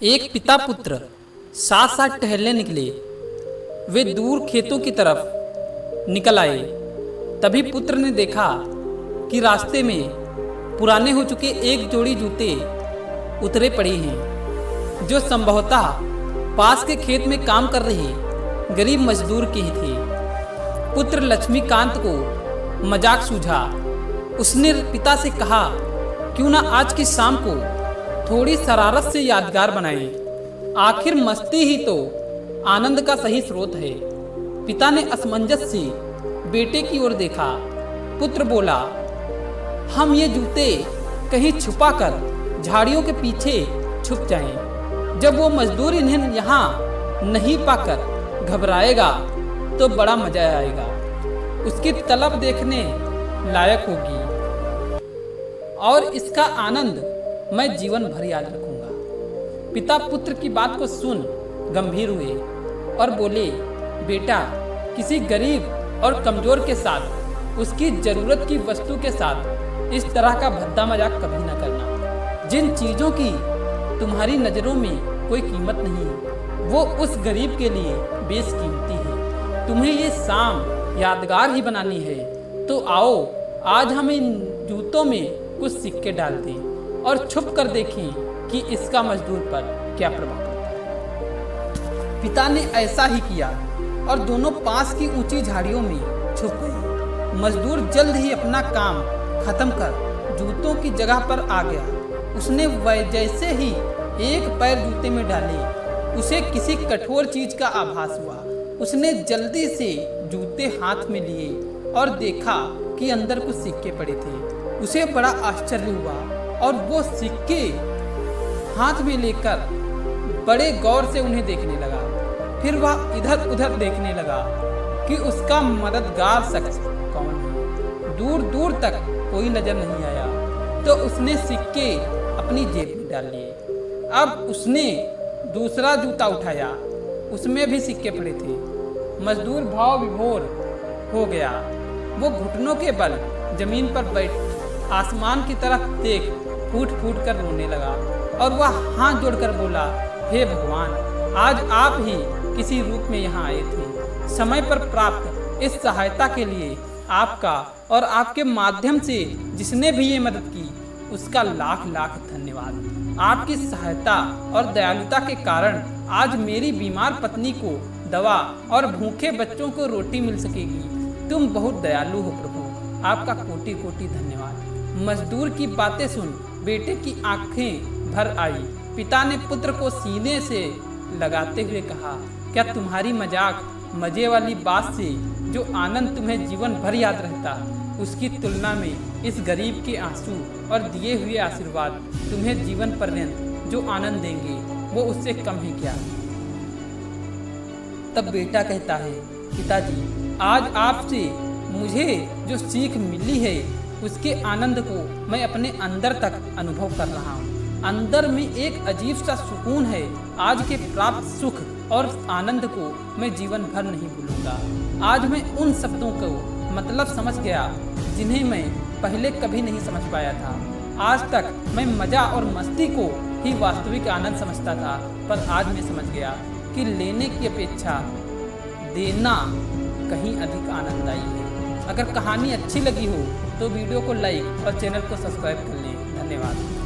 एक पिता पुत्र साथ साथ टहलने निकले। वे दूर खेतों की तरफ निकल आए। तभी पुत्र ने देखा कि रास्ते में पुराने हो चुके एक जोड़ी जूते उतरे पड़े हैं, जो संभवतः पास के खेत में काम कर रहे गरीब मजदूर के ही थे। पुत्र लक्ष्मीकांत को मजाक सूझा। उसने पिता से कहा, क्यों ना आज की शाम को थोड़ी शरारत से यादगार बनाएं। आखिर मस्ती ही तो आनंद का सही स्रोत है। पिता ने असमंजस से बेटे की ओर देखा। पुत्र बोला, हम ये जूते कहीं छुपा कर झाड़ियों के पीछे छुप जाएं। जब वो मजदूर इन्हें यहाँ नहीं पाकर घबराएगा तो बड़ा मजा आएगा। उसकी तलब देखने लायक होगी और इसका आनंद मैं जीवन भर याद रखूंगा। पिता पुत्र की बात को सुन गंभीर हुए और बोले, बेटा, किसी गरीब और कमजोर के साथ, उसकी जरूरत की वस्तु के साथ इस तरह का भद्दा मजाक कभी न करना। जिन चीजों की तुम्हारी नजरों में कोई कीमत नहीं है, वो उस गरीब के लिए बेशकीमती है। तुम्हें ये शाम यादगार ही बनानी है तो आओ आज हम इन जूतों में कुछ सिक्के डाल दें और छुप कर देखें कि इसका मजदूर पर क्या प्रभाव पड़ता है। पिता ने ऐसा ही किया और दोनों पास की ऊंची झाड़ियों में छुप गए। मजदूर जल्द ही अपना काम खत्म कर जूतों की जगह पर आ गया। उसने जैसे ही एक पैर जूते में डाले, उसे किसी कठोर चीज का आभास हुआ। उसने जल्दी से जूते हाथ में लिए और देखा कि अंदर कुछ सिक्के पड़े थे। उसे बड़ा आश्चर्य हुआ और वो सिक्के हाथ में लेकर बड़े गौर से उन्हें देखने लगा। फिर वह इधर उधर देखने लगा कि उसका मददगार शख्स कौन है। दूर दूर तक कोई नजर नहीं आया तो उसने सिक्के अपनी जेब में डाल लिए। अब उसने दूसरा जूता उठाया, उसमें भी सिक्के पड़े थे। मजदूर भाव विभोर हो गया। वो घुटनों के बल जमीन पर बैठ आसमान की तरफ देख फूट फूट कर रोने लगा और वह हाथ जोड़कर बोला, हे भगवान, आज आप ही किसी रूप में यहाँ आए थे। समय पर प्राप्त इस सहायता के लिए आपका और आपके माध्यम से जिसने भी ये मदद की उसका लाख लाख धन्यवाद। आपकी सहायता और दयालुता के कारण आज मेरी बीमार पत्नी को दवा और भूखे बच्चों को रोटी मिल सकेगी। तुम बहुत दयालु हो प्रभु, आपका कोटि कोटि धन्यवाद। मजदूर की बातें सुन बेटे की आंखें भर आई। पिता ने पुत्र को सीने से लगाते हुए कहा, क्या तुम्हारी मजाक मजे वाली बात से जो आनंद तुम्हें जीवन भर याद रहता, उसकी तुलना में इस गरीब के आंसू और दिए हुए आशीर्वाद तुम्हें जीवन पर्यंत जो आनंद देंगे वो उससे कम है क्या। तब बेटा कहता है, पिताजी, आज आपसे मुझे जो सीख मिली है उसके आनंद को मैं अपने अंदर तक अनुभव कर रहा हूँ। अंदर में एक अजीब सा सुकून है। आज के प्राप्त सुख और आनंद को मैं जीवन भर नहीं भूलूंगा। आज मैं उन शब्दों को मतलब समझ गया जिन्हें मैं पहले कभी नहीं समझ पाया था। आज तक मैं मजा और मस्ती को ही वास्तविक आनंद समझता था, पर आज मैं समझ गया कि लेने की अपेक्षा देना कहीं अधिक आनंददायी है। अगर कहानी अच्छी लगी हो तो वीडियो को लाइक और चैनल को सब्सक्राइब कर लें। धन्यवाद।